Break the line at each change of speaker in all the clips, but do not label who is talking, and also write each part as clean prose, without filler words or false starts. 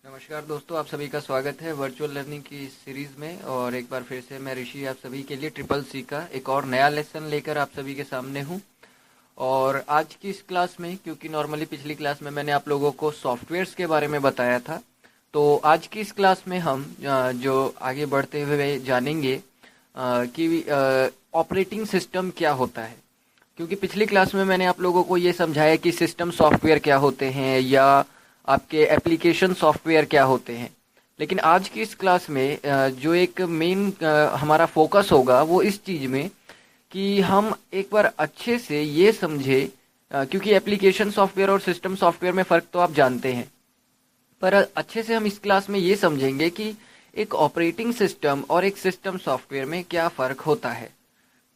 नमस्कार दोस्तों, आप सभी का स्वागत है वर्चुअल लर्निंग की इस सीरीज़ में। और एक बार फिर से मैं ऋषि आप सभी के लिए ट्रिपल सी का एक और नया लेसन लेकर आप सभी के सामने हूं। और आज की इस क्लास में, क्योंकि नॉर्मली पिछली क्लास में मैंने आप लोगों को सॉफ्टवेयर्स के बारे में बताया था, तो आज की इस क्लास में हम जो आगे बढ़ते हुए जानेंगे कि ऑपरेटिंग सिस्टम क्या होता है। क्योंकि पिछली क्लास में मैंने आप लोगों को ये समझाया कि सिस्टम सॉफ्टवेयर क्या होते हैं या आपके एप्लीकेशन सॉफ्टवेयर क्या होते हैं। लेकिन आज की इस क्लास में जो एक मेन हमारा फोकस होगा वो इस चीज़ में कि हम एक बार अच्छे से ये समझे, क्योंकि एप्लीकेशन सॉफ्टवेयर और सिस्टम सॉफ्टवेयर में फ़र्क तो आप जानते हैं, पर अच्छे से हम इस क्लास में ये समझेंगे कि एक ऑपरेटिंग सिस्टम और एक सिस्टम सॉफ्टवेयर में क्या फ़र्क होता है।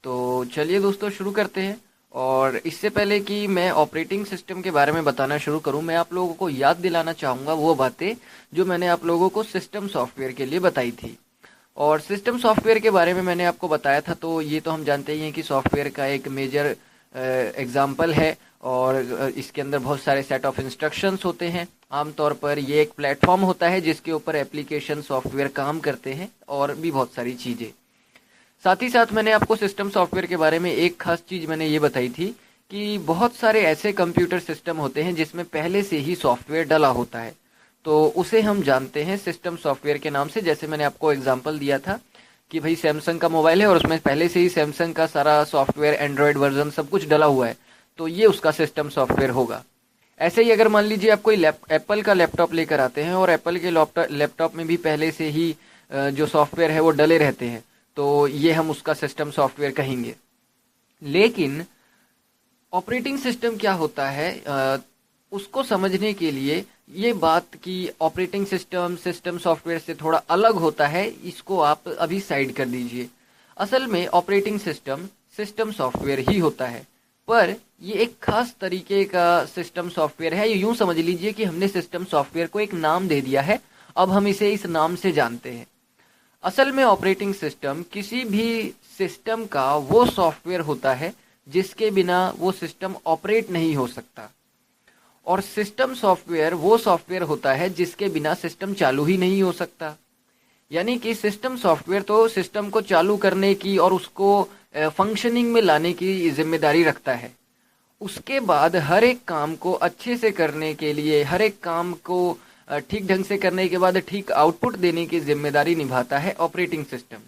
तो चलिए दोस्तों शुरू करते हैं। और इससे पहले कि मैं ऑपरेटिंग सिस्टम के बारे में बताना शुरू करूं, मैं आप लोगों को याद दिलाना चाहूँगा वो बातें जो मैंने आप लोगों को सिस्टम सॉफ्टवेयर के लिए बताई थी। और सिस्टम सॉफ्टवेयर के बारे में मैंने आपको बताया था, तो ये तो हम जानते ही हैं कि सॉफ्टवेयर का एक मेजर एग्जाम्पल है। और इसके अंदर बहुत सारे सेट ऑफ इंस्ट्रक्शंस होते हैं। आमतौर पर ये एक प्लेटफॉर्म होता है जिसके ऊपर एप्लीकेशन सॉफ्टवेयर काम करते हैं, और भी बहुत सारी चीज़ें। साथ ही साथ मैंने आपको सिस्टम सॉफ्टवेयर के बारे में एक खास चीज़ मैंने ये बताई थी कि बहुत सारे ऐसे कंप्यूटर सिस्टम होते हैं जिसमें पहले से ही सॉफ्टवेयर डला होता है, तो उसे हम जानते हैं सिस्टम सॉफ्टवेयर के नाम से। जैसे मैंने आपको एग्जांपल दिया था कि भाई सैमसंग का मोबाइल है और उसमें पहले से ही सैमसंग का सारा सॉफ्टवेयर, एंड्रॉयड वर्जन सब कुछ डला हुआ है, तो ये उसका सिस्टम सॉफ्टवेयर होगा। ऐसे ही अगर मान लीजिए आप कोई एप्पल का लैपटॉप लेकर आते हैं और एप्पल के लैपटॉप में भी पहले से ही जो सॉफ्टवेयर है वो डले रहते हैं, तो ये हम उसका सिस्टम सॉफ्टवेयर कहेंगे। लेकिन ऑपरेटिंग सिस्टम क्या होता है, उसको समझने के लिए ये बात कि ऑपरेटिंग सिस्टम सिस्टम सॉफ्टवेयर से थोड़ा अलग होता है, इसको आप अभी साइड कर दीजिए। असल में ऑपरेटिंग सिस्टम सिस्टम सॉफ्टवेयर ही होता है, पर ये एक खास तरीके का सिस्टम सॉफ्टवेयर है। ये यूं समझ लीजिए कि हमने सिस्टम सॉफ्टवेयर को एक नाम दे दिया है, अब हम इसे इस नाम से जानते हैं। असल में ऑपरेटिंग सिस्टम किसी भी सिस्टम का वो सॉफ्टवेयर होता है जिसके बिना वो सिस्टम ऑपरेट नहीं हो सकता। और सिस्टम सॉफ्टवेयर वो सॉफ्टवेयर होता है जिसके बिना सिस्टम चालू ही नहीं हो सकता। यानी कि सिस्टम सॉफ्टवेयर तो सिस्टम को चालू करने की और उसको फंक्शनिंग में लाने की जिम्मेदारी रखता है। उसके बाद हर एक काम को अच्छे से करने के लिए, हर एक काम को ठीक ढंग से करने के बाद ठीक आउटपुट देने की जिम्मेदारी निभाता है ऑपरेटिंग सिस्टम।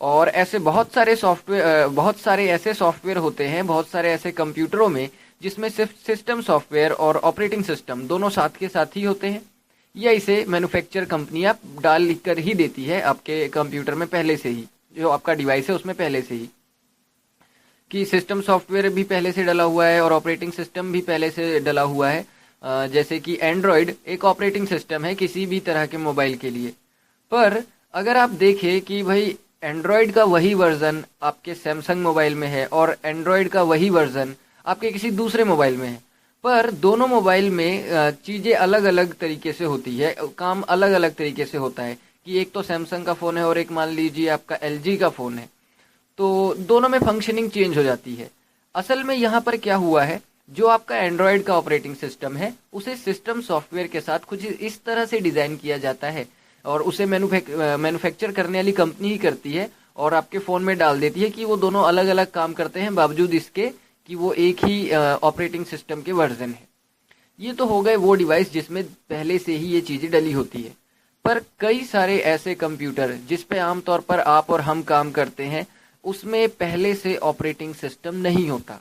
और ऐसे बहुत सारे ऐसे सॉफ्टवेयर होते हैं, बहुत सारे ऐसे कंप्यूटरों में जिसमें सिर्फ सिस्टम सॉफ्टवेयर और ऑपरेटिंग सिस्टम दोनों साथ के साथ ही होते हैं, या इसे मैन्युफैक्चर कंपनियां डाल कर ही देती है आपके कंप्यूटर में पहले से ही, जो आपका डिवाइस है उसमें पहले से ही, कि सिस्टम सॉफ्टवेयर भी पहले से डला हुआ है और ऑपरेटिंग सिस्टम भी पहले से डला हुआ है। जैसे कि एंड्रॉयड एक ऑपरेटिंग सिस्टम है किसी भी तरह के मोबाइल के लिए। पर अगर आप देखें कि भाई एंड्रॉयड का वही वर्जन आपके सैमसंग मोबाइल में है और एंड्रॉयड का वही वर्जन आपके किसी दूसरे मोबाइल में है, पर दोनों मोबाइल में चीज़ें अलग अलग तरीके से होती है, काम अलग अलग तरीके से होता है। कि एक तो सैमसंग का फ़ोन है और एक मान लीजिए आपका एलजी का फ़ोन है, तो दोनों में फंक्शनिंग चेंज हो जाती है। असल में यहाँ पर क्या हुआ है, जो आपका एंड्रॉयड का ऑपरेटिंग सिस्टम है उसे सिस्टम सॉफ्टवेयर के साथ कुछ इस तरह से डिज़ाइन किया जाता है, और उसे मैन्युफैक्चर करने वाली कंपनी ही करती है और आपके फ़ोन में डाल देती है कि वो दोनों अलग अलग काम करते हैं, बावजूद इसके कि वो एक ही ऑपरेटिंग सिस्टम के वर्जन है। ये तो हो गए वो डिवाइस जिसमें पहले से ही ये चीज़ें डली होती है। पर कई सारे ऐसे कंप्यूटर जिस पे आमतौर पर आप और हम काम करते हैं, उसमें पहले से ऑपरेटिंग सिस्टम नहीं होता।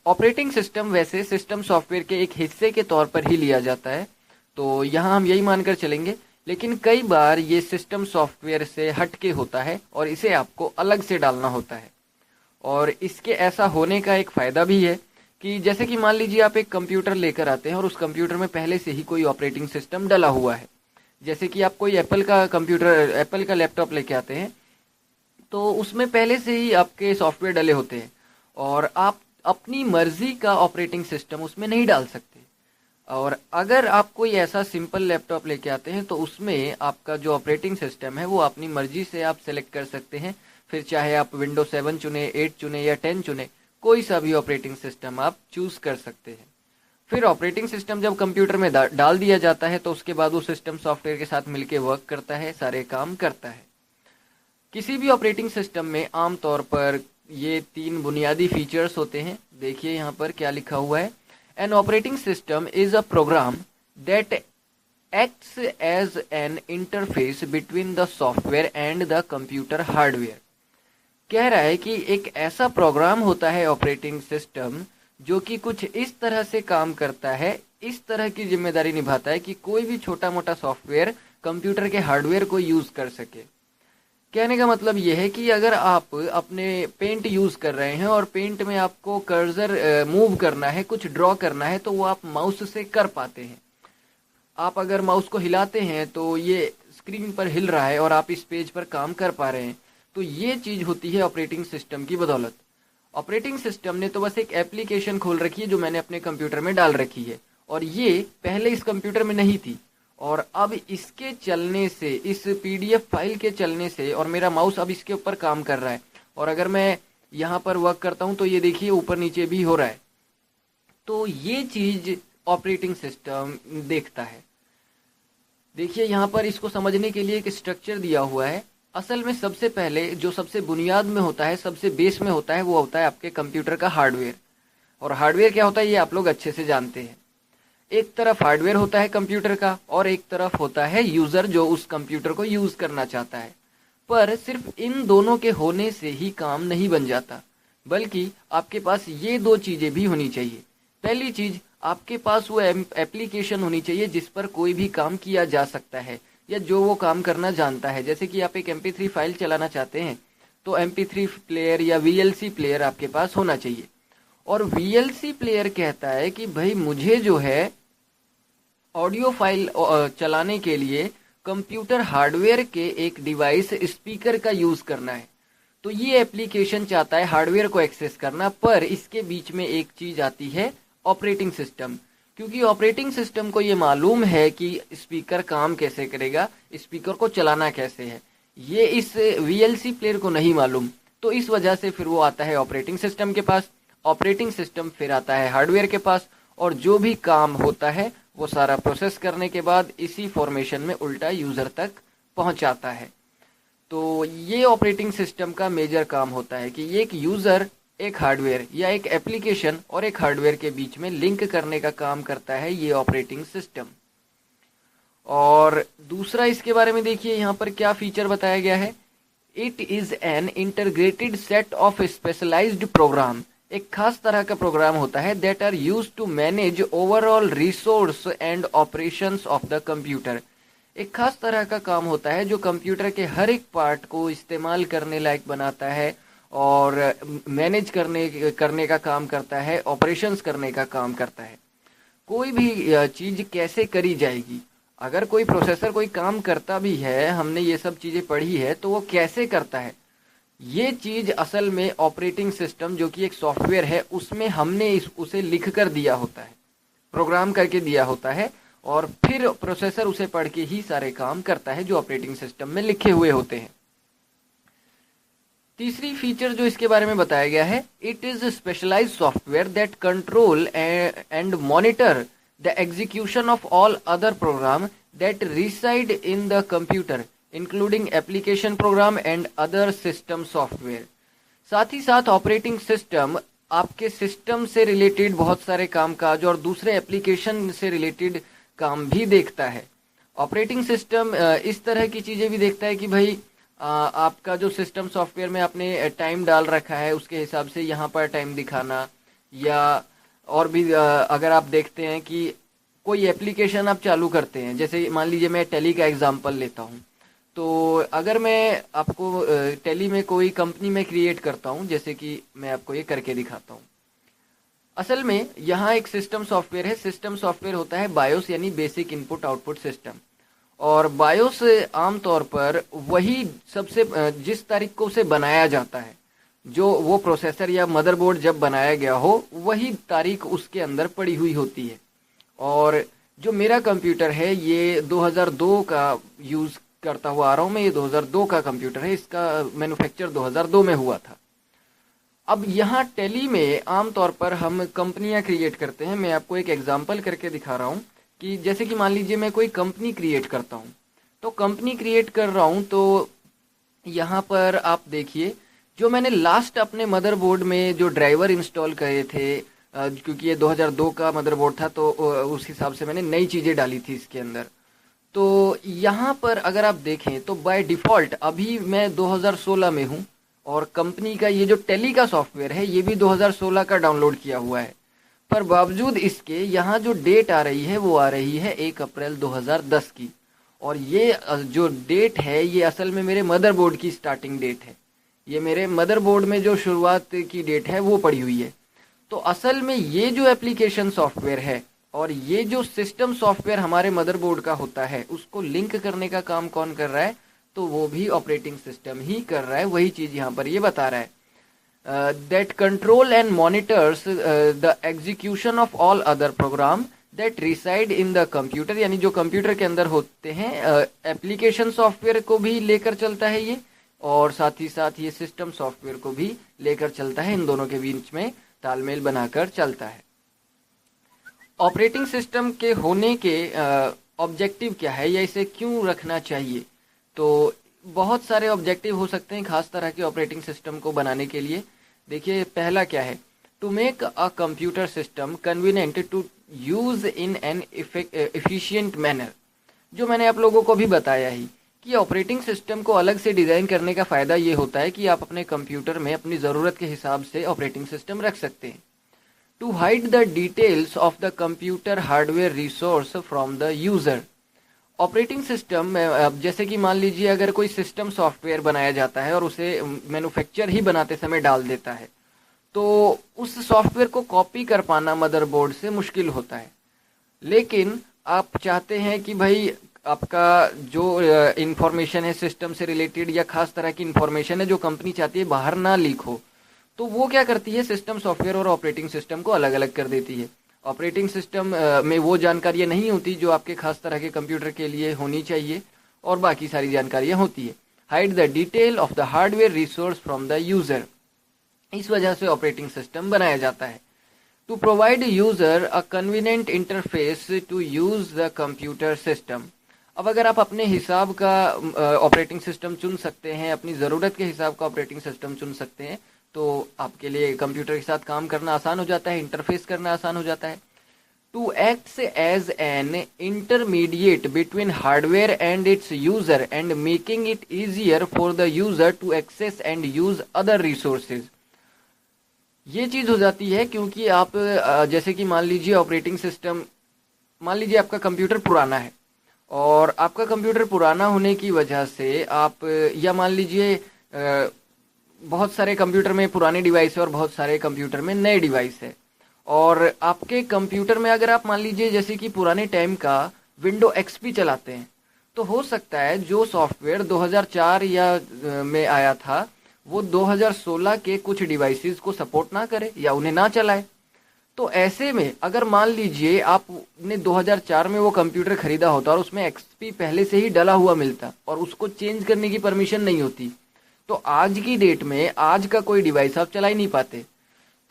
ऑपरेटिंग सिस्टम वैसे सिस्टम सॉफ्टवेयर के एक हिस्से के तौर पर ही लिया जाता है, तो यहाँ हम यही मानकर चलेंगे। लेकिन कई बार ये सिस्टम सॉफ्टवेयर से हटके होता है और इसे आपको अलग से डालना होता है। और इसके ऐसा होने का एक फ़ायदा भी है कि जैसे कि मान लीजिए आप एक कंप्यूटर लेकर आते हैं और उस कंप्यूटर में पहले से ही कोई ऑपरेटिंग सिस्टम डला हुआ है। जैसे कि आप कोई एप्पल का लैपटॉप लेके आते हैं, तो उसमें पहले से ही आपके सॉफ्टवेयर डले होते हैं और आप अपनी मर्जी का ऑपरेटिंग सिस्टम उसमें नहीं डाल सकते। और अगर आप कोई ऐसा सिंपल लैपटॉप लेके आते हैं तो उसमें आपका जो ऑपरेटिंग सिस्टम है वो अपनी मर्जी से आप सेलेक्ट कर सकते हैं। फिर चाहे आप विंडोज 7 चुने, 8 चुने या 10 चुने, कोई सा भी ऑपरेटिंग सिस्टम आप चूज कर सकते हैं। फिर ऑपरेटिंग सिस्टम जब कंप्यूटर में डाल दिया जाता है तो उसके बाद वो सिस्टम सॉफ्टवेयर के साथ मिलकर वर्क करता है, सारे काम करता है। किसी भी ऑपरेटिंग सिस्टम में आमतौर पर ये 3 बुनियादी फीचर्स होते हैं। देखिए यहाँ पर क्या लिखा हुआ है, an operating system is a program that acts as an interface between the software and the computer hardware. कह रहा है कि एक ऐसा प्रोग्राम होता है ऑपरेटिंग सिस्टम जो कि कुछ इस तरह से काम करता है, इस तरह की जिम्मेदारी निभाता है कि कोई भी छोटा मोटा सॉफ्टवेयर कंप्यूटर के हार्डवेयर को यूज कर सके। कहने का मतलब यह है कि अगर आप अपने पेंट यूज कर रहे हैं और पेंट में आपको कर्सर मूव करना है, कुछ ड्रॉ करना है, तो वो आप माउस से कर पाते हैं। आप अगर माउस को हिलाते हैं तो ये स्क्रीन पर हिल रहा है और आप इस पेज पर काम कर पा रहे हैं। तो ये चीज होती है ऑपरेटिंग सिस्टम की बदौलत। ऑपरेटिंग सिस्टम ने तो बस एक एप्लीकेशन खोल रखी है जो मैंने अपने कंप्यूटर में डाल रखी है, और ये पहले इस कंप्यूटर में नहीं थी, और अब इसके चलने से, इस पीडीएफ फाइल के चलने से, और मेरा माउस अब इसके ऊपर काम कर रहा है, और अगर मैं यहाँ पर वर्क करता हूँ तो ये देखिए ऊपर नीचे भी हो रहा है। तो ये चीज ऑपरेटिंग सिस्टम देखता है। देखिए यहाँ पर इसको समझने के लिए एक स्ट्रक्चर दिया हुआ है। असल में सबसे पहले जो सबसे बुनियाद में होता है, सबसे बेस में होता है, वो होता है आपके कंप्यूटर का हार्डवेयर। और हार्डवेयर क्या होता है ये आप लोग अच्छे से जानते हैं। एक तरफ हार्डवेयर होता है कंप्यूटर का और एक तरफ होता है यूजर जो उस कंप्यूटर को यूज करना चाहता है। पर सिर्फ इन दोनों के होने से ही काम नहीं बन जाता, बल्कि आपके पास ये 2 चीजें भी होनी चाहिए। पहली चीज, आपके पास वो एप्लीकेशन होनी चाहिए जिस पर कोई भी काम किया जा सकता है या जो वो काम करना जानता है। जैसे कि आप एक MP3 फाइल चलाना चाहते हैं तो MP3 प्लेयर या VLC प्लेयर आपके पास होना चाहिए। और VLC प्लेयर कहता है कि भाई मुझे जो है ऑडियो फाइल चलाने के लिए कंप्यूटर हार्डवेयर के एक डिवाइस स्पीकर का यूज करना है। तो ये एप्लीकेशन चाहता है हार्डवेयर को एक्सेस करना, पर इसके बीच में एक चीज आती है ऑपरेटिंग सिस्टम। क्योंकि ऑपरेटिंग सिस्टम को ये मालूम है कि स्पीकर काम कैसे करेगा, स्पीकर को चलाना कैसे है, ये इस VLC प्लेयर को नहीं मालूम। तो इस वजह से फिर वो आता है ऑपरेटिंग सिस्टम के पास, ऑपरेटिंग सिस्टम फिर आता है हार्डवेयर के पास, और जो भी काम होता है वो सारा प्रोसेस करने के बाद इसी फॉर्मेशन में उल्टा यूजर तक पहुंचाता है। तो ये ऑपरेटिंग सिस्टम का मेजर काम होता है कि एक यूजर एक हार्डवेयर या एक एप्लीकेशन और एक हार्डवेयर के बीच में लिंक करने का काम करता है ये ऑपरेटिंग सिस्टम। और दूसरा इसके बारे में देखिए यहाँ पर क्या फीचर बताया गया है, it is an integrated set of specialised program. एक खास तरह का प्रोग्राम होता है that are used to manage overall resource and operations of the computer. एक खास तरह का काम होता है जो कंप्यूटर के हर एक पार्ट को इस्तेमाल करने लायक बनाता है और मैनेज करने का काम करता है, ऑपरेशंस करने का काम करता है। कोई भी चीज कैसे करी जाएगी, अगर कोई प्रोसेसर कोई काम करता भी है, हमने ये सब चीजें पढ़ी है, तो वो कैसे करता है, ये चीज असल में ऑपरेटिंग सिस्टम जो कि एक सॉफ्टवेयर है उसमें हमने उसे लिख कर दिया होता है, प्रोग्राम करके दिया होता है, और फिर प्रोसेसर उसे पढ़ के ही सारे काम करता है जो ऑपरेटिंग सिस्टम में लिखे हुए होते हैं। तीसरी फीचर जो इसके बारे में बताया गया है, it is specialised software that control and monitor the execution of all other program that reside in the computer including application program and other system software. साथ ही साथ ऑपरेटिंग सिस्टम आपके सिस्टम से रिलेटेड बहुत सारे कामकाज और दूसरे एप्लीकेशन से रिलेटेड काम भी देखता है। ऑपरेटिंग सिस्टम इस तरह की चीजें भी देखता है कि भाई आपका जो सिस्टम सॉफ्टवेयर में आपने टाइम डाल रखा है उसके हिसाब से यहाँ पर टाइम दिखाना, या और भी अगर आप देखते हैं कि कोई एप्लीकेशन आप चालू करते हैं, जैसे मान लीजिए मैं टैली का एग्जांपल लेता हूँ, तो अगर मैं आपको टैली में कोई कंपनी में क्रिएट करता हूँ, जैसे कि मैं आपको ये करके दिखाता हूँ। असल में यहाँ एक सिस्टम सॉफ्टवेयर है। सिस्टम सॉफ्टवेयर होता है बायोस यानी बेसिक इनपुट आउटपुट सिस्टम, और बायोस आमतौर पर वही सबसे जिस तारीख को उसे बनाया जाता है, जो वो प्रोसेसर या मदरबोर्ड जब बनाया गया हो वही तारीख उसके अंदर पड़ी हुई होती है। और जो मेरा कंप्यूटर है ये 2002 का यूज करता हुआ आ रहा हूँ मैं, ये 2002 का कंप्यूटर है, इसका मैन्युफैक्चर 2002 में हुआ था। अब यहाँ टैली में आमतौर पर हम कंपनियां क्रिएट करते हैं। मैं आपको एक एग्जांपल करके दिखा रहा हूँ कि जैसे कि मान लीजिए मैं कोई कंपनी क्रिएट करता हूँ, तो कंपनी क्रिएट कर रहा हूँ, तो यहाँ पर आप देखिए जो मैंने लास्ट अपने मदरबोर्ड में जो ड्राइवर इंस्टॉल करे थे, क्योंकि ये 2002 का मदरबोर्ड था, तो उस हिसाब से मैंने नई चीज़ें डाली थी इसके अंदर। तो यहाँ पर अगर आप देखें तो बाय डिफ़ॉल्ट अभी मैं 2016 में हूँ, और कंपनी का ये जो टेली का सॉफ्टवेयर है ये भी 2016 का डाउनलोड किया हुआ है। पर बावजूद इसके यहाँ जो डेट आ रही है वो आ रही है 1 अप्रैल 2010 की, और ये जो डेट है ये असल में मेरे मदरबोर्ड की स्टार्टिंग डेट है। ये मेरे मदरबोर्ड में जो शुरुआत की डेट है वो पड़ी हुई है। तो असल में ये जो एप्लीकेशन सॉफ्टवेयर है और ये जो सिस्टम सॉफ्टवेयर हमारे मदरबोर्ड का होता है उसको लिंक करने का काम कौन कर रहा है? तो वो भी ऑपरेटिंग सिस्टम ही कर रहा है। वही चीज़ यहाँ पर ये बता रहा है, that control and monitors the execution of all other program that reside in the computer. यानी जो कंप्यूटर के अंदर होते हैं, एप्लीकेशन सॉफ्टवेयर को भी लेकर चलता है ये, और साथ ही साथ ये सिस्टम सॉफ्टवेयर को भी लेकर चलता है। इन दोनों के बीच में तालमेल बनाकर चलता है। ऑपरेटिंग सिस्टम के होने के ऑब्जेक्टिव क्या है या इसे क्यों रखना चाहिए? तो बहुत सारे ऑब्जेक्टिव हो सकते हैं खास तरह के ऑपरेटिंग सिस्टम को बनाने के लिए। देखिए पहला क्या है, to make a computer system convenient to use in an efficient manner. जो मैंने आप लोगों को भी बताया ही कि ऑपरेटिंग सिस्टम को अलग से डिज़ाइन करने का फ़ायदा ये होता है कि आप अपने कंप्यूटर में अपनी ज़रूरत के हिसाब से ऑपरेटिंग सिस्टम रख सकते हैं। To hide the details of the computer hardware resource from the user. Operating system में जैसे कि मान लीजिए अगर कोई सिस्टम सॉफ्टवेयर बनाया जाता है और उसे मैन्युफैक्चर ही बनाते समय डाल देता है, तो उस सॉफ्टवेयर को कॉपी कर पाना मदरबोर्ड से मुश्किल होता है। लेकिन आप चाहते हैं कि भाई आपका जो इंफॉर्मेशन है सिस्टम से रिलेटेड या खास तरह की इंफॉर्मेशन है जो कंपनी चाहती है बाहर ना लीक हो, तो वो क्या करती है, सिस्टम सॉफ्टवेयर और ऑपरेटिंग सिस्टम को अलग अलग कर देती है। ऑपरेटिंग सिस्टम में वो जानकारियाँ नहीं होती जो आपके खास तरह के कंप्यूटर के लिए होनी चाहिए, और बाकी सारी जानकारियाँ होती है। Hide the detail of the hardware resource from the user. इस वजह से ऑपरेटिंग सिस्टम बनाया जाता है। To provide user a convenient interface to use the computer system. अब अगर आप अपने हिसाब का ऑपरेटिंग सिस्टम चुन सकते हैं, अपनी ज़रूरत के हिसाब का ऑपरेटिंग सिस्टम चुन सकते हैं, तो आपके लिए कंप्यूटर के साथ काम करना आसान हो जाता है, इंटरफेस करना आसान हो जाता है। To acts as an intermediate between hardware and its user and making it easier for the user to access and use other resources. ये चीज़ हो जाती है क्योंकि आप जैसे कि मान लीजिए ऑपरेटिंग सिस्टम, मान लीजिए आपका कंप्यूटर पुराना है, और आपका कंप्यूटर पुराना होने की वजह से आप, या मान लीजिए बहुत सारे कंप्यूटर में पुराने डिवाइस है और बहुत सारे कंप्यूटर में नए डिवाइस है, और आपके कंप्यूटर में अगर आप मान लीजिए जैसे कि पुराने टाइम का विंडो एक्सपी चलाते हैं, तो हो सकता है जो सॉफ्टवेयर 2004 या में आया था वो 2016 के कुछ डिवाइसेस को सपोर्ट ना करे या उन्हें ना चलाए। तो ऐसे में अगर मान लीजिए आपने 2004 में वो कंप्यूटर खरीदा होता और उसमें एक्सपी पहले से ही डला हुआ मिलता और उसको चेंज करने की परमिशन नहीं होती, तो आज की डेट में आज का कोई डिवाइस आप चला ही नहीं पाते।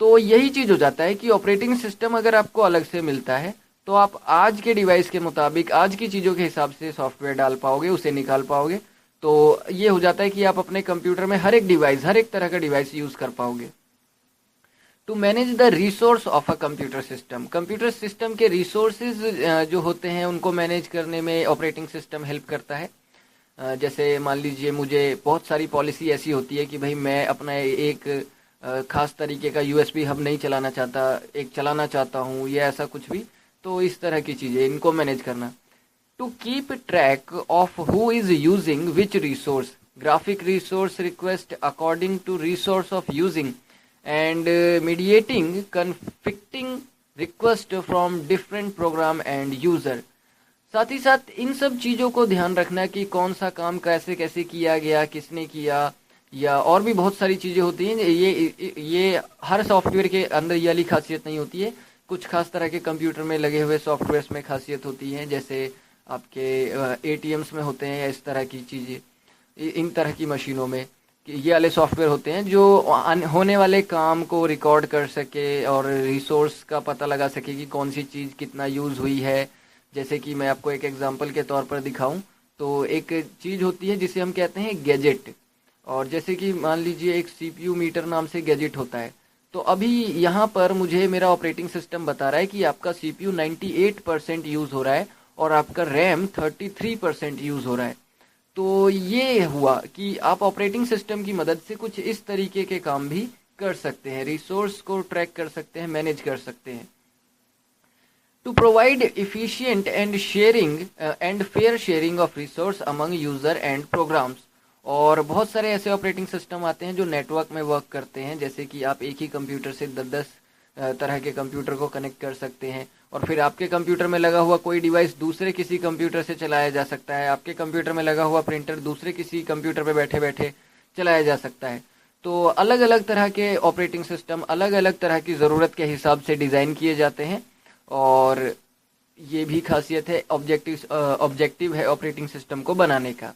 तो यही चीज़ हो जाता है कि ऑपरेटिंग सिस्टम अगर आपको अलग से मिलता है तो आप आज के डिवाइस के मुताबिक आज की चीज़ों के हिसाब से सॉफ्टवेयर डाल पाओगे, उसे निकाल पाओगे। तो ये हो जाता है कि आप अपने कंप्यूटर में हर एक डिवाइस, हर एक तरह का डिवाइस यूज़ कर पाओगे। To manage the resource of a computer system. Computer system के रिसोर्सेज जो होते हैं उनको मैनेज करने में ऑपरेटिंग सिस्टम हेल्प करता है। जैसे मान लीजिए मुझे बहुत सारी पॉलिसी ऐसी होती है कि भाई मैं अपना एक खास तरीके का यूएसबी हब नहीं चलाना चाहता, एक चलाना चाहता हूँ या ऐसा कुछ भी, तो इस तरह की चीज़ें इनको मैनेज करना। To keep track of who is using which resource, graphic resource request according to resource of using and mediating conflicting request from different program and user. साथ ही साथ इन सब चीज़ों को ध्यान रखना कि कौन सा काम कैसे कैसे किया गया, किसने किया, या और भी बहुत सारी चीज़ें होती हैं। ये हर सॉफ्टवेयर के अंदर ये वाली खासियत नहीं होती है। कुछ खास तरह के कंप्यूटर में लगे हुए सॉफ्टवेयर्स में खासियत होती है, जैसे आपके एटीएम्स में होते हैं या इस तरह की चीज़ें, इन तरह की मशीनों में। ये वाले सॉफ्टवेयर होते हैं जो होने वाले काम को रिकॉर्ड कर सके और रिसोर्स का पता लगा सके कि कौन सी चीज़ कितना यूज़ हुई है। जैसे कि मैं आपको एक एग्जांपल के तौर पर दिखाऊं तो एक चीज़ होती है जिसे हम कहते हैं गैजेट। और जैसे कि मान लीजिए एक सीपीयू मीटर नाम से गैजेट होता है। तो अभी यहाँ पर मुझे मेरा ऑपरेटिंग सिस्टम बता रहा है कि आपका सीपीयू 98% यूज़ हो रहा है और आपका रैम 33% यूज़ हो रहा है। तो ये हुआ कि आप ऑपरेटिंग सिस्टम की मदद से कुछ इस तरीके के काम भी कर सकते हैं, रिसोर्स को ट्रैक कर सकते हैं, मैनेज कर सकते हैं। To provide efficient and sharing and fair sharing of resource among user and programs. और बहुत सारे ऐसे ऑपरेटिंग सिस्टम आते हैं जो नेटवर्क में वर्क करते हैं, जैसे कि आप एक ही कंप्यूटर से 10-10 तरह के कंप्यूटर को कनेक्ट कर सकते हैं और फिर आपके कंप्यूटर में लगा हुआ कोई डिवाइस दूसरे किसी कंप्यूटर से चलाया जा सकता है। आपके कंप्यूटर में लगा हुआ प्रिंटर दूसरे किसी कंप्यूटर पे बैठे बैठे चलाया जा सकता है। तो अलग अलग तरह के ऑपरेटिंग सिस्टम अलग अलग तरह की ज़रूरत के हिसाब से डिज़ाइन किए जाते हैं और ये भी खासियत है ऑब्जेक्टिव है ऑपरेटिंग सिस्टम को बनाने का।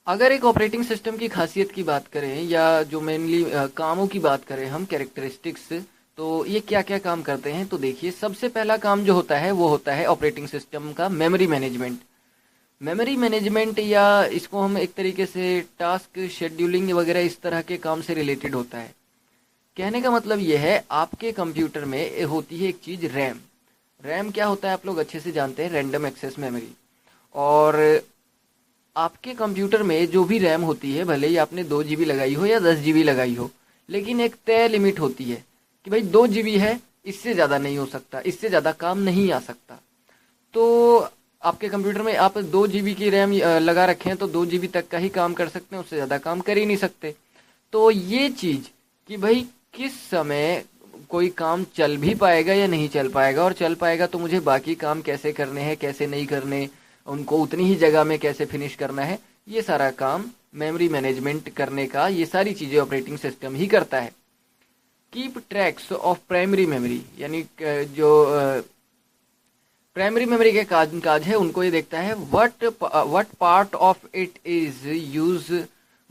अगर एक ऑपरेटिंग सिस्टम की खासियत की बात करें या जो मेनली कामों की बात करें हम कैरेक्टरिस्टिक्स, तो ये क्या क्या काम करते हैं तो देखिए, सबसे पहला काम जो होता है वो होता है ऑपरेटिंग सिस्टम का मेमोरी मैनेजमेंट। मेमोरी मैनेजमेंट या इसको हम एक तरीके से टास्क शेड्यूलिंग वगैरह इस तरह के काम से रिलेटेड होता है। कहने का मतलब यह है, आपके कंप्यूटर में होती है एक चीज़ रैम। रैम क्या होता है आप लोग अच्छे से जानते हैं, रैंडम एक्सेस मेमोरी। और आपके कंप्यूटर में जो भी रैम होती है, भले ही आपने 2 GB लगाई हो या 10 GB लगाई हो, लेकिन एक तय लिमिट होती है कि भाई 2 GB है, इससे ज़्यादा नहीं हो सकता, इससे ज़्यादा काम नहीं आ सकता। तो आपके कंप्यूटर में आप 2 GB की रैम लगा रखे हैं तो 2 GB तक का ही काम कर सकते हैं, उससे ज़्यादा काम कर ही नहीं सकते। तो ये चीज़ कि भाई किस समय कोई काम चल भी पाएगा या नहीं चल पाएगा, और चल पाएगा तो मुझे बाकी काम कैसे करने हैं, कैसे नहीं करने, उनको उतनी ही जगह में कैसे फिनिश करना है, ये सारा काम मेमोरी मैनेजमेंट करने का ये सारी चीज़ें ऑपरेटिंग सिस्टम ही करता है। Keep tracks of primary memory, यानी जो प्राइमरी मेमोरी के काज है उनको ये देखता है what part of it is use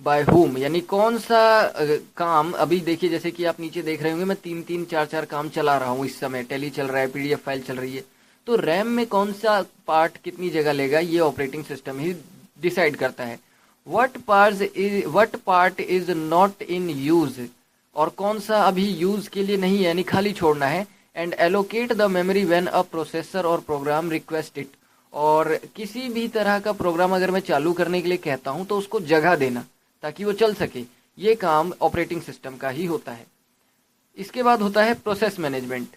by whom, यानी कौन सा काम। अभी देखिए जैसे कि आप नीचे देख रहे होंगे मैं 3-3 4-4 काम चला रहा हूँ इस समय, टैली चल रहा है, पीडीएफ फाइल चल रही है। तो रैम में कौन सा पार्ट कितनी जगह लेगा ये ऑपरेटिंग सिस्टम ही डिसाइड करता है। What part is not in use, और कौन सा अभी यूज के लिए नहीं है यानी खाली छोड़ना है। And allocate the memory when a processor और प्रोग्राम रिक्वेस्ट इट, और किसी भी तरह का प्रोग्राम अगर मैं चालू करने के लिए कहता हूं तो उसको जगह देना ताकि वो चल सके, ये काम ऑपरेटिंग सिस्टम का ही होता है। इसके बाद होता है process management.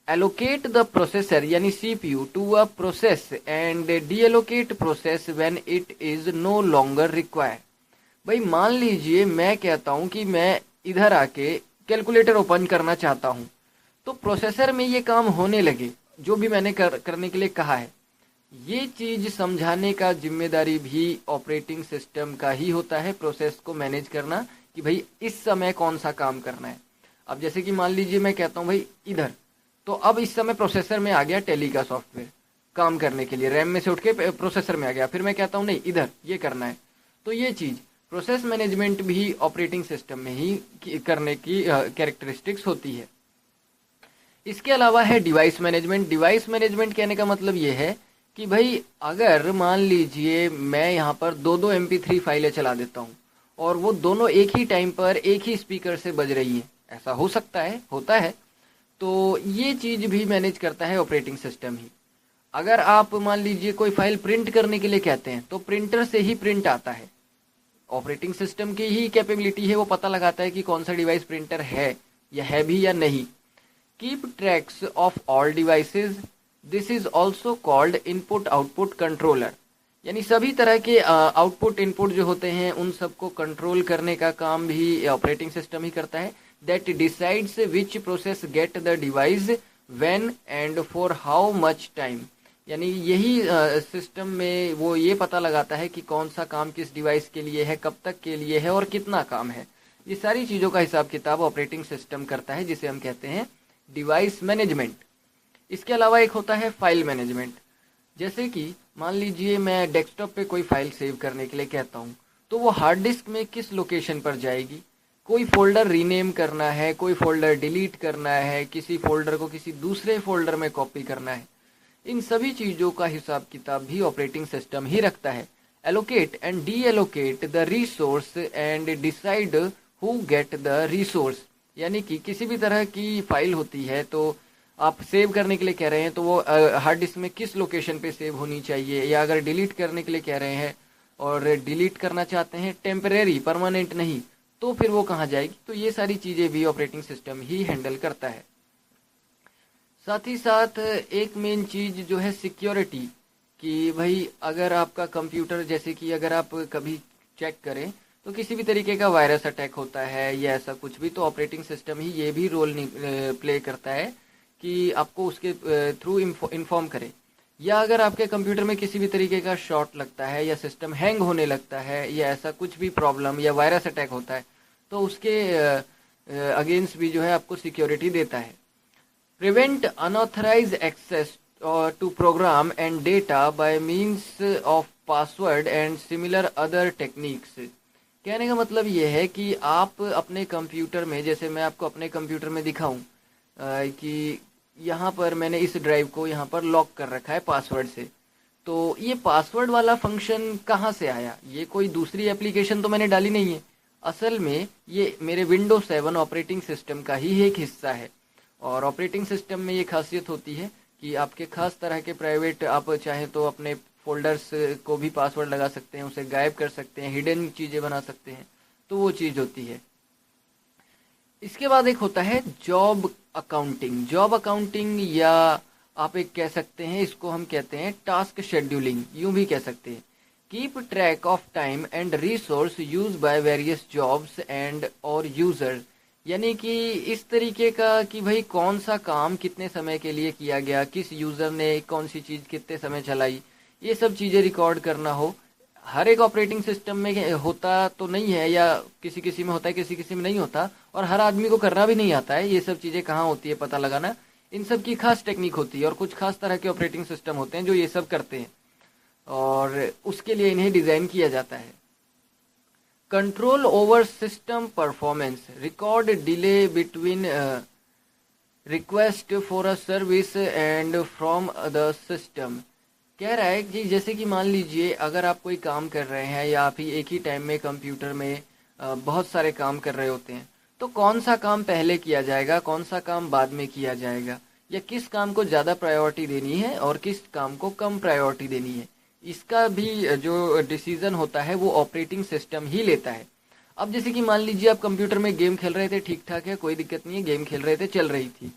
Allocate the processor यानी CPU to a process and deallocate process when it is no longer required. भाई मान लीजिए मैं कहता हूं कि मैं इधर आके कैलकुलेटर ओपन करना चाहता हूं, तो प्रोसेसर में ये काम होने लगे जो भी मैंने करने के लिए कहा है, ये चीज समझाने का जिम्मेदारी भी ऑपरेटिंग सिस्टम का ही होता है, प्रोसेस को मैनेज करना कि भाई इस समय कौन सा काम करना है। अब जैसे कि मान लीजिए मैं कहता हूँ भाई इधर, तो अब इस समय प्रोसेसर में आ गया टैली का सॉफ्टवेयर काम करने के लिए, रैम में से उठ के प्रोसेसर में आ गया, फिर मैं कहता हूँ नहीं इधर ये करना है। तो ये चीज प्रोसेस मैनेजमेंट भी ऑपरेटिंग सिस्टम में ही करने की कैरेक्टरिस्टिक्स होती है। इसके अलावा है डिवाइस मैनेजमेंट। डिवाइस मैनेजमेंट कहने का मतलब ये है कि भाई अगर मान लीजिए मैं यहाँ पर 2-2 MP3 फाइलें चला देता हूँ और वो दोनों एक ही टाइम पर एक ही स्पीकर से बज रही है, ऐसा हो सकता है, होता है, तो ये चीज भी मैनेज करता है ऑपरेटिंग सिस्टम ही। अगर आप मान लीजिए कोई फाइल प्रिंट करने के लिए कहते हैं तो प्रिंटर से ही प्रिंट आता है, ऑपरेटिंग सिस्टम की ही कैपेबिलिटी है, वो पता लगाता है कि कौन सा डिवाइस प्रिंटर है या है भी या नहीं। Keep tracks of all devices, this is also called input output controller, यानी सभी तरह के आउटपुट इनपुट जो होते हैं उन सबको कंट्रोल करने का काम भी ऑपरेटिंग सिस्टम ही करता है। That decides which process get the device when and for how much time, यानी यही सिस्टम में वो ये पता लगाता है कि कौन सा काम किस डिवाइस के लिए है, कब तक के लिए है और कितना काम है। ये सारी चीज़ों का हिसाब किताब ऑपरेटिंग सिस्टम करता है, जिसे हम कहते हैं डिवाइस मैनेजमेंट। इसके अलावा एक होता है फाइल मैनेजमेंट। जैसे कि मान लीजिए मैं डेस्कटॉप पे कोई फाइल सेव करने के लिए कहता हूँ, तो वो हार्ड डिस्क में किस लोकेशन पर जाएगी, कोई फोल्डर रीनेम करना है, कोई फोल्डर डिलीट करना है, किसी फोल्डर को किसी दूसरे फोल्डर में कॉपी करना है, इन सभी चीज़ों का हिसाब किताब भी ऑपरेटिंग सिस्टम ही रखता है। Allocate and D allocate the resource and decide who get the resource, यानी कि किसी भी तरह की फाइल होती है तो आप सेव करने के लिए कह रहे हैं तो वो हार्ड डिस्क में किस लोकेशन पे सेव होनी चाहिए, या अगर डिलीट करने के लिए कह रहे हैं और डिलीट करना चाहते हैं टेम्परेरी परमानेंट नहीं, तो फिर वो कहाँ जाएगी। तो ये सारी चीज़ें भी ऑपरेटिंग सिस्टम ही हैंडल करता है। साथ ही साथ एक मेन चीज़ जो है सिक्योरिटी, कि भाई अगर आपका कंप्यूटर, जैसे कि अगर आप कभी चेक करें तो किसी भी तरीके का वायरस अटैक होता है या ऐसा कुछ भी, तो ऑपरेटिंग सिस्टम ही ये भी रोल प्ले करता है कि आपको उसके थ्रू इन्फॉर्म करे। या अगर आपके कंप्यूटर में किसी भी तरीके का शॉर्ट लगता है या सिस्टम हैंग होने लगता है या ऐसा कुछ भी प्रॉब्लम या वायरस अटैक होता है, तो उसके अगेंस्ट भी जो है आपको सिक्योरिटी देता है। Prevent unauthorised access to program and data by means of password and similar other techniques. कहने का मतलब ये है कि आप अपने कंप्यूटर में, जैसे मैं आपको अपने कंप्यूटर में दिखाऊं कि यहाँ पर मैंने इस ड्राइव को यहाँ पर लॉक कर रखा है पासवर्ड से, तो ये पासवर्ड वाला फंक्शन कहाँ से आया, ये कोई दूसरी एप्लीकेशन तो मैंने डाली नहीं है, असल में ये मेरे विंडोज 7 ऑपरेटिंग सिस्टम का ही एक हिस्सा है। और ऑपरेटिंग सिस्टम में ये खासियत होती है कि आपके खास तरह के प्राइवेट, आप चाहे तो अपने फोल्डर्स को भी पासवर्ड लगा सकते हैं, उसे गायब कर सकते हैं, हिडन चीज़ें बना सकते हैं, तो वो चीज़ होती है। इसके बाद एक होता है जॉब अकाउंटिंग। जॉब अकाउंटिंग, या आप एक कह सकते हैं, इसको हम कहते हैं टास्क शेड्यूलिंग, यूं भी कह सकते हैं। Keep track of time and resource use by various jobs and और यूजर, यानी कि इस तरीके का कि भाई कौन सा काम कितने समय के लिए किया गया, किस यूजर ने कौन सी चीज़ कितने समय चलाई, ये सब चीज़ें रिकॉर्ड करना हो। हर एक ऑपरेटिंग सिस्टम में होता तो नहीं है, या किसी किसी में होता है, किसी किसी में नहीं होता, और हर आदमी को करना भी नहीं आता है। ये सब चीज़ें कहाँ होती है पता लगाना, इन सब की खास टेक्निक होती है, और कुछ खास तरह के ऑपरेटिंग सिस्टम होते हैं जो ये सब करते हैं, और उसके लिए इन्हें डिज़ाइन किया जाता है। Control over system performance, record delay between request for a service and from the system. कह रहा है कि जैसे कि मान लीजिए अगर आप कोई काम कर रहे हैं, या आप ही एक ही टाइम में कंप्यूटर में बहुत सारे काम कर रहे होते हैं, तो कौन सा काम पहले किया जाएगा, कौन सा काम बाद में किया जाएगा, या किस काम को ज़्यादा प्रायोरिटी देनी है और किस काम को कम प्रायोरिटी देनी है, इसका भी जो डिसीजन होता है वो ऑपरेटिंग सिस्टम ही लेता है। अब जैसे कि मान लीजिए आप कंप्यूटर में गेम खेल रहे थे, ठीक ठाक है, कोई दिक्कत नहीं है, गेम खेल रहे थे, चल रही थी,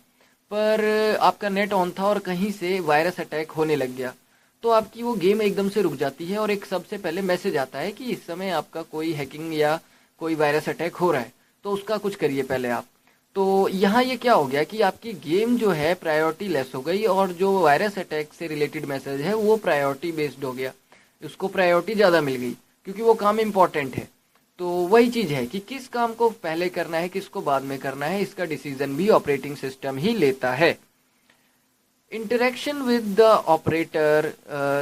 पर आपका नेट ऑन था और कहीं से वायरस अटैक होने लग गया, तो आपकी वो गेम एकदम से रुक जाती है और एक सबसे पहले मैसेज आता है कि इस समय आपका कोई हैकिंग या कोई वायरस अटैक हो रहा है, तो उसका कुछ करिए पहले आप। तो यहाँ ये क्या हो गया कि आपकी गेम जो है प्रायोरिटी लेस हो गई, और जो वायरस अटैक से रिलेटेड मैसेज है वो प्रायोरिटी बेस्ड हो गया, उसको प्रायोरिटी ज़्यादा मिल गई क्योंकि वो काम इम्पॉर्टेंट है। तो वही चीज़ है कि किस काम को पहले करना है, किसको बाद में करना है, इसका डिसीजन भी ऑपरेटिंग सिस्टम ही लेता है। Interaction with the operator,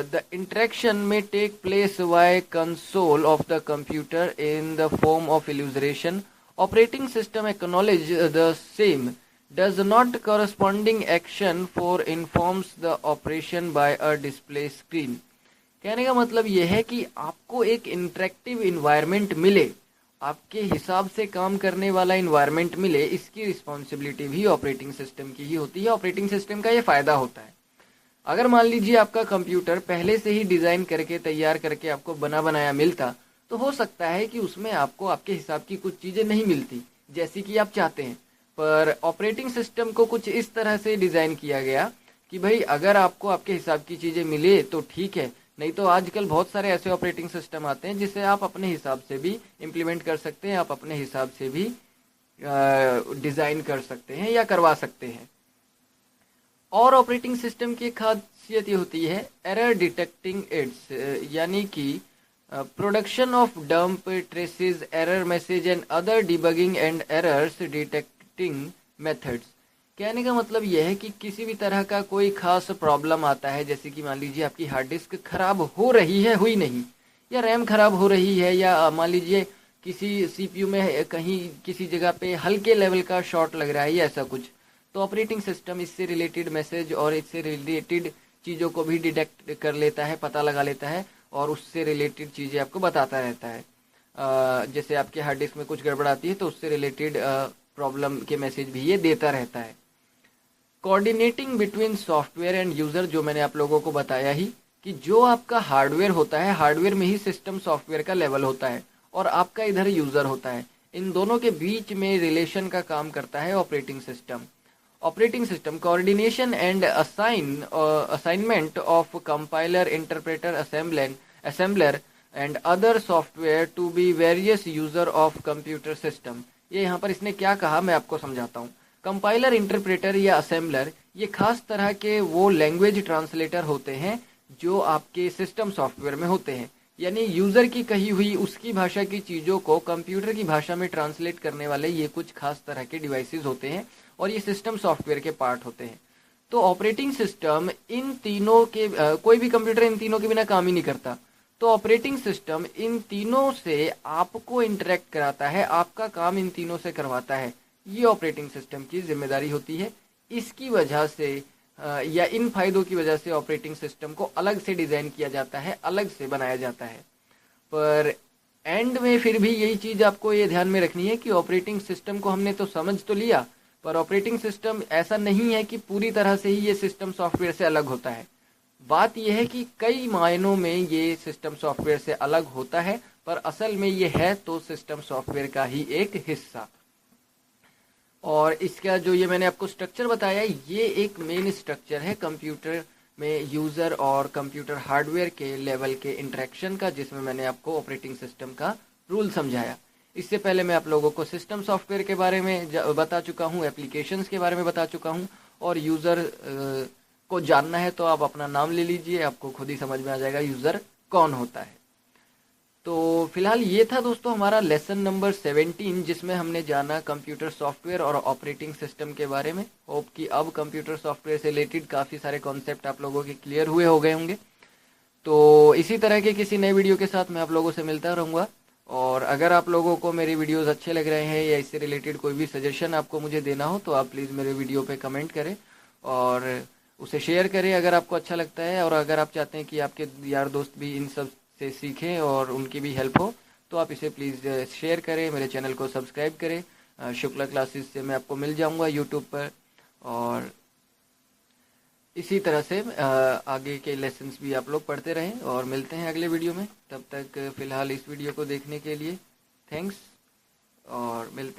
the interaction may take place via console of the computer in the form of illustration. Operating system acknowledge the same, does not corresponding action for informs the operation by a display screen. कहने का मतलब यह है कि आपको एक interactive environment मिले, आपके हिसाब से काम करने वाला इन्वायरमेंट मिले, इसकी रिस्पॉन्सिबिलिटी भी ऑपरेटिंग सिस्टम की ही होती है। ऑपरेटिंग सिस्टम का ये फ़ायदा होता है। अगर मान लीजिए आपका कंप्यूटर पहले से ही डिज़ाइन करके तैयार करके आपको बना बनाया मिलता, तो हो सकता है कि उसमें आपको आपके हिसाब की कुछ चीज़ें नहीं मिलती जैसी कि आप चाहते हैं, पर ऑपरेटिंग सिस्टम को कुछ इस तरह से डिज़ाइन किया गया कि भाई अगर आपको आपके हिसाब की चीज़ें मिले तो ठीक है, नहीं तो आजकल बहुत सारे ऐसे ऑपरेटिंग सिस्टम आते हैं जिसे आप अपने हिसाब से भी इम्प्लीमेंट कर सकते हैं, आप अपने हिसाब से भी डिज़ाइन कर सकते हैं या करवा सकते हैं। और ऑपरेटिंग सिस्टम की एक खासियत ये होती है एरर डिटेक्टिंग एड्स, यानी कि production of dump traces error message and other debugging and errors detecting methods. कहने का मतलब यह है कि किसी भी तरह का कोई खास प्रॉब्लम आता है, जैसे कि मान लीजिए आपकी हार्ड डिस्क खराब हो रही है, हुई नहीं, या रैम खराब हो रही है, या मान लीजिए किसी सीपीयू में कहीं किसी जगह पे हल्के लेवल का शॉर्ट लग रहा है या ऐसा कुछ, तो ऑपरेटिंग सिस्टम इससे रिलेटेड मैसेज और इससे रिलेटेड चीज़ों को भी डिटेक्ट कर लेता है, पता लगा लेता है और उससे रिलेटेड चीज़ें आपको बताता रहता है। जैसे आपके हार्ड डिस्क में कुछ गड़बड़ आती है तो उससे रिलेटेड प्रॉब्लम के मैसेज भी ये देता रहता है। Coordinating between software end user, जो मैंने आप लोगों को बताया ही कि जो आपका हार्डवेयर होता है, हार्डवेयर में ही सिस्टम सॉफ्टवेयर का लेवल होता है और आपका इधर यूज़र होता है। इन दोनों के बीच में रिलेशन का काम करता है operating system. Operating system coordination and assignment of compiler, interpreter, assembler and other software to be various user of computer system. ये यहाँ पर इसने क्या कहा मैं आपको समझाता हूँ। कंपाइलर, इंटरप्रेटर या असेंबलर ये खास तरह के वो लैंग्वेज ट्रांसलेटर होते हैं जो आपके सिस्टम सॉफ्टवेयर में होते हैं, यानी यूजर की कही हुई उसकी भाषा की चीजों को कंप्यूटर की भाषा में ट्रांसलेट करने वाले ये कुछ खास तरह के डिवाइसेस होते हैं और ये सिस्टम सॉफ्टवेयर के पार्ट होते हैं। तो ऑपरेटिंग सिस्टम इन तीनों के कोई भी कंप्यूटर इन तीनों के बिना काम ही नहीं करता। तो ऑपरेटिंग सिस्टम इन तीनों से आपको इंटरेक्ट कराता है, आपका काम इन तीनों से करवाता है। ये ऑपरेटिंग सिस्टम की जिम्मेदारी होती है। इसकी वजह से या इन फायदों की वजह से ऑपरेटिंग सिस्टम को अलग से डिजाइन किया जाता है, अलग से बनाया जाता है। पर एंड में फिर भी यही चीज आपको ये ध्यान में रखनी है कि ऑपरेटिंग सिस्टम को हमने तो समझ तो लिया, पर ऑपरेटिंग सिस्टम ऐसा नहीं है कि पूरी तरह से ही ये सिस्टम सॉफ्टवेयर से अलग होता है। बात यह है कि कई मायनों में ये सिस्टम सॉफ्टवेयर से अलग होता है, पर असल में ये है तो सिस्टम सॉफ्टवेयर का ही एक हिस्सा। और इसका जो ये मैंने आपको स्ट्रक्चर बताया, ये एक मेन स्ट्रक्चर है कंप्यूटर में यूजर और कंप्यूटर हार्डवेयर के लेवल के इंटरेक्शन का, जिसमें मैंने आपको ऑपरेटिंग सिस्टम का रूल समझाया। इससे पहले मैं आप लोगों को सिस्टम सॉफ्टवेयर के बारे में बता चुका हूँ, एप्लीकेशंस के बारे में बता चुका हूँ, और यूजर को जानना है तो आप अपना नाम ले लीजिए, आपको खुद ही समझ में आ जाएगा यूजर कौन होता है। तो फिलहाल ये था दोस्तों हमारा लेसन नंबर 17, जिसमें हमने जाना कंप्यूटर सॉफ्टवेयर और ऑपरेटिंग सिस्टम के बारे में। होप कि अब कंप्यूटर सॉफ्टवेयर से रिलेटेड काफ़ी सारे कॉन्सेप्ट आप लोगों के क्लियर हुए हो गए होंगे। तो इसी तरह के किसी नए वीडियो के साथ मैं आप लोगों से मिलता रहूँगा। और अगर आप लोगों को मेरे वीडियोस अच्छे लग रहे हैं या इससे रिलेटेड कोई भी सजेशन आपको मुझे देना हो तो आप प्लीज़ मेरे वीडियो पे कमेंट करें और उसे शेयर करें अगर आपको अच्छा लगता है। और अगर आप चाहते हैं कि आपके यार दोस्त भी इन सब से सीखें और उनकी भी हेल्प हो तो आप इसे प्लीज़ शेयर करें, मेरे चैनल को सब्सक्राइब करें। शुक्ला क्लासेस से मैं आपको मिल जाऊंगा यूट्यूब पर, और इसी तरह से आगे के लेसन्स भी आप लोग पढ़ते रहें। और मिलते हैं अगले वीडियो में, तब तक फ़िलहाल इस वीडियो को देखने के लिए थैंक्स और मिलते हैं।